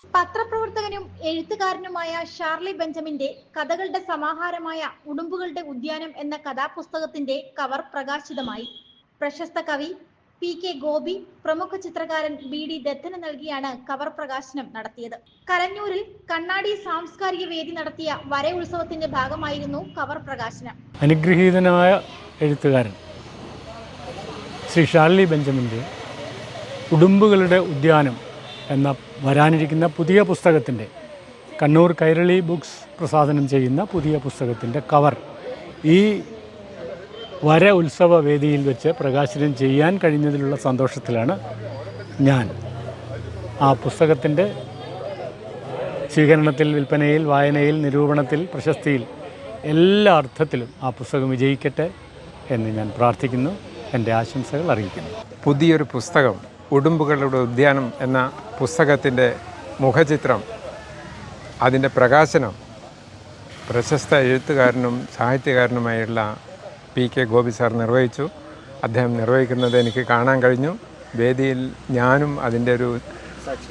പത്രപ്രവർത്തകനും എഴുത്തുകാരനുമായ ഷാർലി ബെഞ്ചമിന്റെ കഥകളുടെ സമാഹാരമായ ഉടുമ്പുകളുടെ ഉദ്യാനം എന്ന കഥാപുസ്തകത്തിന്റെ കവർ പ്രകാശിതമായി. പ്രശസ്ത കവി പി.കെ. ഗോപി, പ്രമുഖ ചിത്രകാരൻ ബി.ഡി. ദത്തന് നൽകിയാണ് കവർ പ്രകാശനം നടത്തിയത്. കലഞ്ഞൂരിൽ കണ്ണാടി സാംസ്കാരിക വേദി നടത്തിയ വര ഉത്സവത്തിന്റെ ഭാഗമായിരുന്നു കവർ പ്രകാശനം. അനുഗ്രഹീതനായ എഴുത്തുകാരൻ ശ്രീ ഷാർലി ബെഞ്ചമിൻ്റെ ഉടുമ്പുകളുടെ ഉദ്യാനം എന്ന വരാനിരിക്കുന്ന പുതിയ പുസ്തകത്തിൻ്റെ കണ്ണൂർ കൈരളി ബുക്സ് പ്രസാദനം ചെയ്യുന്ന പുതിയ പുസ്തകത്തിൻ്റെ കവർ ഈ വര ഉത്സവ വേദിയിൽ വെച്ച് പ്രകാശനം ചെയ്യാൻ കഴിഞ്ഞതിലുള്ള സന്തോഷത്തിലാണ് ഞാൻ. ആ പുസ്തകത്തിൻ്റെ സ്വീകരണത്തിൽ, വിൽപ്പനയിൽ, വായനയിൽ, നിരൂപണത്തിൽ, പ്രശസ്തിയിൽ എല്ലാ അർത്ഥത്തിലും ആ പുസ്തകം വിജയിക്കട്ടെ എന്ന് ഞാൻ പ്രാർത്ഥിക്കുന്നു. എൻ്റെ ആശംസകൾ അറിയിക്കുന്നു. പുതിയൊരു പുസ്തകം ഉടുമ്പുകളുടെ ഉദ്യാനം എന്ന പുസ്തകത്തിൻ്റെ മുഖചിത്രം, അതിൻ്റെ പ്രകാശനം പ്രശസ്ത എഴുത്തുകാരനും സാഹിത്യകാരനുമായുള്ള പി.കെ. ഗോപി സാർ നിർവഹിച്ചു. അദ്ദേഹം നിർവഹിക്കുന്നത് എനിക്ക് കാണാൻ കഴിഞ്ഞു. വേദിയിൽ ഞാനും അതിൻ്റെ ഒരു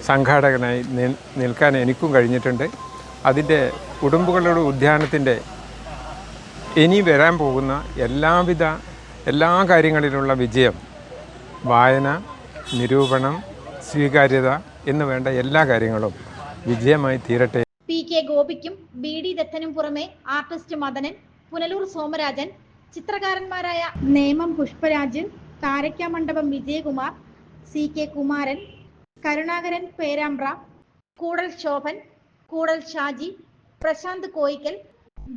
സംഘാടകനായി നിൽക്കാൻ എനിക്കും കഴിഞ്ഞിട്ടുണ്ട്. അതിൻ്റെ ഉടുമ്പുകളുടെ ഉദ്യാനത്തിൻ്റെ ഇനി വരാൻ പോകുന്ന എല്ലാ കാര്യങ്ങളിലുള്ള വിജയം, വായന, നിരൂപണം, സ്വീകാര്യത എന്ന് വേണ്ട എല്ലാ കാര്യങ്ങളും വിജയമായി തീരട്ടെ. പി.കെ. ഗോപിക്കും ബി.ഡി. ദത്തനും പുറമെ ആർട്ടിസ്റ്റ് മദനൻ, പുനലൂർ സോമരാജൻ, ചിത്രകാരന്മാരായ നേമം പുഷ്പരാജ്, കാരയ്ക്കാമണ്ഡപം വിജയകുമാർ, സി.കെ. കുമാരൻ, കരുണാകരൻ പേരാമ്പ്ര, കൂടൽ ശോഭൻ, കൂടൽ ഷാജി, പ്രശാന്ത് കോയിക്കൽ,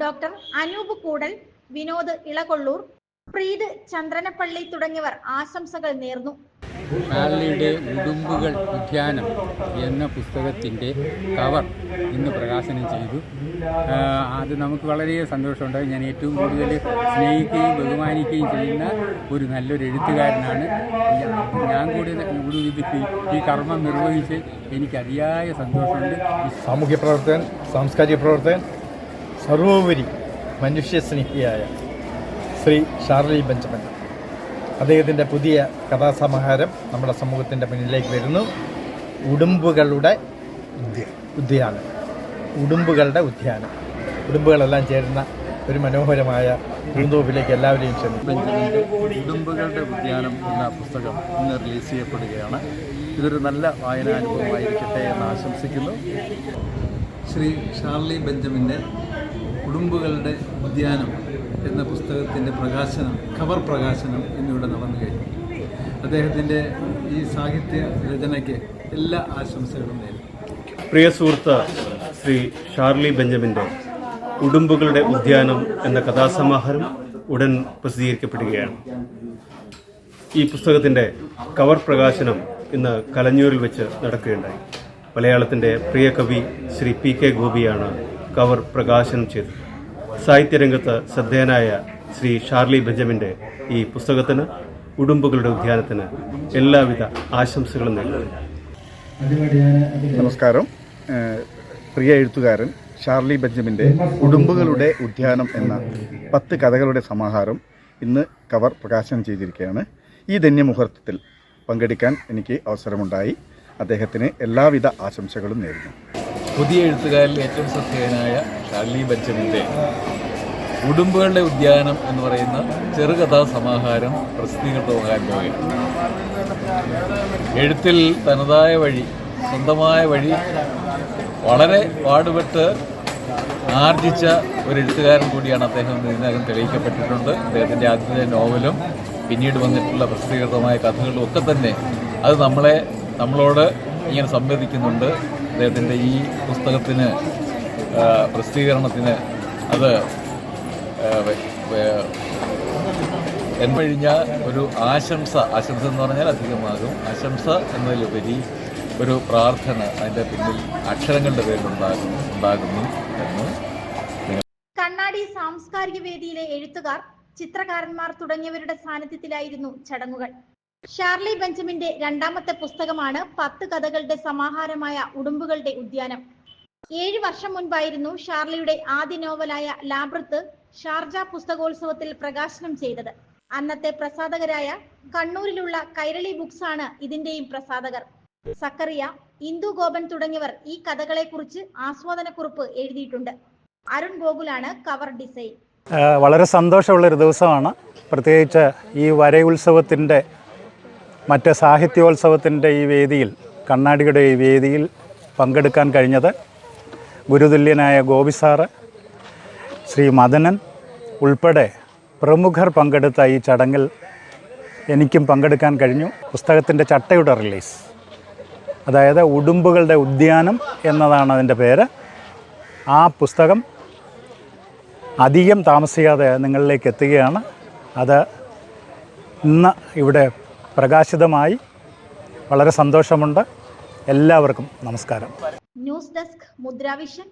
ഡോക്ടർ അനൂപ് കൂടൽ, വിനോദ് ഇളകൊള്ളൂർ, പ്രീത് ചന്ദ്രനപ്പള്ളി തുടങ്ങിയവർ ആശംസകൾ നേർന്നു. ഷാർലിയുടെ ഉടുമ്പുകൾ ഉദ്യാനം എന്ന പുസ്തകത്തിൻ്റെ കവർ ഇന്ന് പ്രകാശനം ചെയ്തു. അത് നമുക്ക് വളരെ സന്തോഷമുണ്ട്. ഞാൻ ഏറ്റവും കൂടുതൽ സ്നേഹിക്കുകയും ബഹുമാനിക്കുകയും ചെയ്യുന്ന ഒരു നല്ലൊരു എഴുത്തുകാരനാണ് ഞാൻ. കൂടി ഈ കർമ്മം നിർവഹിച്ച് എനിക്ക് അതിയായ സന്തോഷമുണ്ട്. സാമൂഹ്യ പ്രവർത്തകൻ, സാംസ്കാരിക പ്രവർത്തകൻ, സർവോപരി മനുഷ്യസ്നേഹിയായ ശ്രീ ഷാർലി ബെഞ്ചമിൻ, അദ്ദേഹത്തിൻ്റെ പുതിയ കഥാസമാഹാരം നമ്മുടെ സമൂഹത്തിൻ്റെ മുന്നിലേക്ക് വരുന്നു. ഉടുമ്പുകളുടെ ഉദ്യാനം, ഉടുമ്പുകളുടെ ഉദ്യാനം, ഉടുമ്പുകളെല്ലാം ചേരുന്ന ഒരു മനോഹരമായ പൂന്തോപ്പിലേക്ക് എല്ലാവരെയും ക്ഷണിക്കും. ഉടുമ്പുകളുടെ ഉദ്യാനം എന്ന പുസ്തകം ഇന്ന് റിലീസ് ചെയ്യപ്പെടുകയാണ്. ഇതൊരു നല്ല വായനാനുഭവമായിരിക്കട്ടെ എന്ന് ആശംസിക്കുന്നു. ശ്രീ ഷാർലി ബെഞ്ചമിൻ്റെ ഉടുമ്പുകളുടെ ഉദ്യാനം എന്ന പുസ്തകത്തിൻ്റെ പ്രകാശനം, കവർ പ്രകാശനം എന്നിവിടെ നടന്നു കഴിഞ്ഞു. അദ്ദേഹത്തിൻ്റെ ഈ സാഹിത്യ രചനയ്ക്ക് എല്ലാ ആശംസകളും നേരുന്നു. പ്രിയ സുഹൃത്ത് ശ്രീ ഷാർലി ബെഞ്ചമിൻ്റെ ഉടുമ്പുകളുടെ ഉദ്യാനം എന്ന കഥാസമാഹാരം ഉടൻ പ്രസിദ്ധീകരിക്കപ്പെടുകയാണ്. ഈ പുസ്തകത്തിൻ്റെ കവർ പ്രകാശനം ഇന്ന് കലഞ്ഞൂരിൽ വെച്ച് നടക്കുകയുണ്ടായി. മലയാളത്തിൻ്റെ പ്രിയ കവി ശ്രീ പി.കെ. ഗോപിയാണ് കവർ പ്രകാശനം ചെയ്തത്. സാഹിത്യരംഗത്ത് ശ്രദ്ധേയനായ ശ്രീ ഷാർലി ബെഞ്ചമിൻ്റെ ഈ പുസ്തകത്തിന്, ഉടുമ്പുകളുടെ ഉദ്യാനത്തിന് എല്ലാവിധ ആശംസകളും നേരുന്നു. നമസ്കാരം. പ്രിയ എഴുത്തുകാരൻ ഷാർലി ബെഞ്ചമിൻ്റെ ഉടുമ്പുകളുടെ ഉദ്യാനം എന്ന 10 കഥകളുടെ സമാഹാരം ഇന്ന് കവർ പ്രകാശനം ചെയ്തിരിക്കുകയാണ്. ഈ ധന്യമുഹൂർത്തത്തിൽ പങ്കെടുക്കാൻ എനിക്ക് അവസരമുണ്ടായി. അദ്ദേഹത്തിന് എല്ലാവിധ ആശംസകളും നേരുന്നു. പുതിയ എഴുത്തുകാരിൽ ഏറ്റവും ശ്രദ്ധേയനായ ഷാർലി ബെഞ്ചമിൻ്റെ ഉടുമ്പുകളുടെ ഉദ്യാനം എന്ന് പറയുന്ന ചെറുകഥാ സമാഹാരം പ്രസിദ്ധീകൃതമാകാൻ പോവുകയാണ്. എഴുത്തിൽ തനതായ വഴി, സ്വന്തമായ വഴി വളരെ പാടുപെട്ട് ആർജിച്ച ഒരു എഴുത്തുകാരൻ കൂടിയാണ് അദ്ദേഹം. ഇതിനകം തെളിയിക്കപ്പെട്ടിട്ടുണ്ട്. അദ്ദേഹത്തിൻ്റെ ആദ്യത്തെ നോവലും പിന്നീട് വന്നിട്ടുള്ള പ്രസിദ്ധീകൃതമായ കഥകളും ഒക്കെ തന്നെ അത് നമ്മളോട് ഇങ്ങനെ സംവദിക്കുന്നുണ്ട്. അദ്ദേഹത്തിൻ്റെ ഈ പുസ്തകത്തിന്, പ്രസിദ്ധീകരണത്തിന് അത് കഴിഞ്ഞ ഒരു ആശംസ എന്ന് പറഞ്ഞാൽ അധികമാകും. ആശംസ എന്നതിലുപരി ഒരു പ്രാർത്ഥന അതിൻ്റെ പിന്നിൽ അക്ഷരങ്ങളുടെ പേരിൽ ഉണ്ടാകുന്നു എന്ന്. കണ്ണാടി സാംസ്കാരിക വേദിയിലെ എഴുത്തുകാർ, ചിത്രകാരന്മാർ തുടങ്ങിയവരുടെ സാന്നിധ്യത്തിലായിരുന്നു ചടങ്ങുകൾ. ഷാർലി ബെഞ്ചമിന്റെ രണ്ടാമത്തെ പുസ്തകമാണ് 10 കഥകളുടെ സമാഹാരമായ ഉടുമ്പുകളുടെ ഉദ്യാനം. 7 വർഷം മുൻപായിരുന്നു ഷാർലിയുടെ ആദ്യ നോവലായ ലാബ്രിത്ത് ഷാർജ പുസ്തകോത്സവത്തിൽ പ്രകാശനം ചെയ്തത്. അന്നത്തെ പ്രസാധകരായ കണ്ണൂരിലുള്ള കൈരളി ബുക്സ് ആണ് ഇതിന്റെയും പ്രസാധകർ. സക്കറിയ, ഇന്ദു ഗോപൻ തുടങ്ങിയവർ ഈ കഥകളെക്കുറിച്ച് ആസ്വാദനക്കുറിപ്പ് എഴുതിയിട്ടുണ്ട്. അരുൺ ഗോകുലാണ് കവർ ഡിസൈൻ. വളരെ സന്തോഷമുള്ളൊരു ദിവസമാണ്. പ്രത്യേകിച്ച് ഈ വരയുത്സവത്തിൻ്റെ മറ്റ് സാഹിത്യോത്സവത്തിൻ്റെ ഈ വേദിയിൽ, കണ്ണാടിയുടെ ഈ വേദിയിൽ പങ്കെടുക്കാൻ കഴിഞ്ഞത് ഗുരുതുല്യനായ ഗോപി സാറ്, ശ്രീ മദനൻ ഉൾപ്പെടെ പ്രമുഖർ പങ്കെടുത്ത ഈ ചടങ്ങിൽ എനിക്കും പങ്കെടുക്കാൻ കഴിഞ്ഞു. പുസ്തകത്തിൻ്റെ ചട്ടയുടെ റിലീസ്, അതായത് ഉടുമ്പുകളുടെ ഉദ്യാനം എന്നതാണ് അതിൻ്റെ പേര്. ആ പുസ്തകം അധികം താമസിയാതെ നിങ്ങളിലേക്ക് എത്തുകയാണ്. അത് ഇന്ന് ഇവിടെ പ്രകാശിതമായി. വളരെ സന്തോഷമുണ്ട്. എല്ലാവർക്കും നമസ്കാരം. News desk Mudra Vision.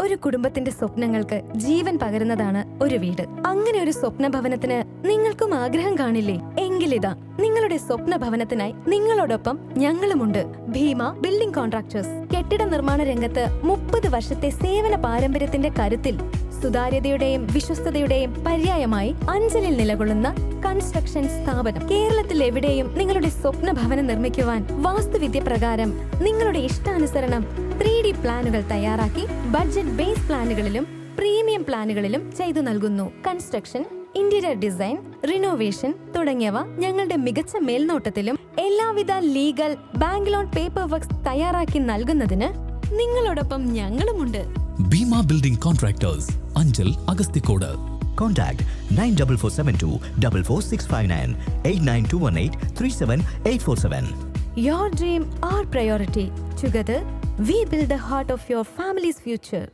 ഒരു കുടുംബത്തിന്റെ സ്വപ്നങ്ങൾക്ക് ജീവൻ പകരുന്നതാണ് ഒരു വീട്. അങ്ങനെ ഒരു സ്വപ്ന ഭവനത്തിന് നിങ്ങൾക്കും ആഗ്രഹം കാണില്ലേ? എങ്കിലിതാ നിങ്ങളുടെ സ്വപ്ന ഭവനത്തിനായി നിങ്ങളോടൊപ്പം ഞങ്ങളുമുണ്ട്. Bheema building contractors. കെട്ടിട നിർമ്മാണ രംഗത്ത് 30 വർഷത്തെ സേവന പാരമ്പര്യത്തിന്റെ കരുത്തിൽ സുതാര്യതയുടെയും വിശ്വസ്തയുടെയും പര്യായമായി അഞ്ചലിൽ നിലകൊള്ളുന്ന കൺസ്ട്രക്ഷൻ സ്ഥാപനം. കേരളത്തിൽ എവിടെയും നിങ്ങളുടെ സ്വപ്ന ഭവനം നിർമ്മിക്കുവാൻ വാസ്തുവിദ്യ പ്രകാരം നിങ്ങളുടെ ഇഷ്ടാനുസരണം 3D പ്ലാനുകൾ തയ്യാറാക്കി ബഡ്ജറ്റ് ബേസ് പ്ലാനുകളിലും പ്രീമിയം പ്ലാനുകളിലും ചെയ്തു നൽകുന്നു. കൺസ്ട്രക്ഷൻ, ഇന്റീരിയർ ഡിസൈൻ, റിനോവേഷൻ തുടങ്ങിയവ ഞങ്ങളുടെ മികച്ച മേൽനോട്ടത്തിലും എല്ലാവിധ legal bank loan paper works തയ്യാറാക്കി നൽകുന്നതിന് നിങ്ങളോടൊപ്പം ഞങ്ങളുമുണ്ട്. Bheema building contractors, Anchal, Agasthikode. Contact 94472 44659 89218 37847. Your dream, our priority. Together, we build the heart of your family's future.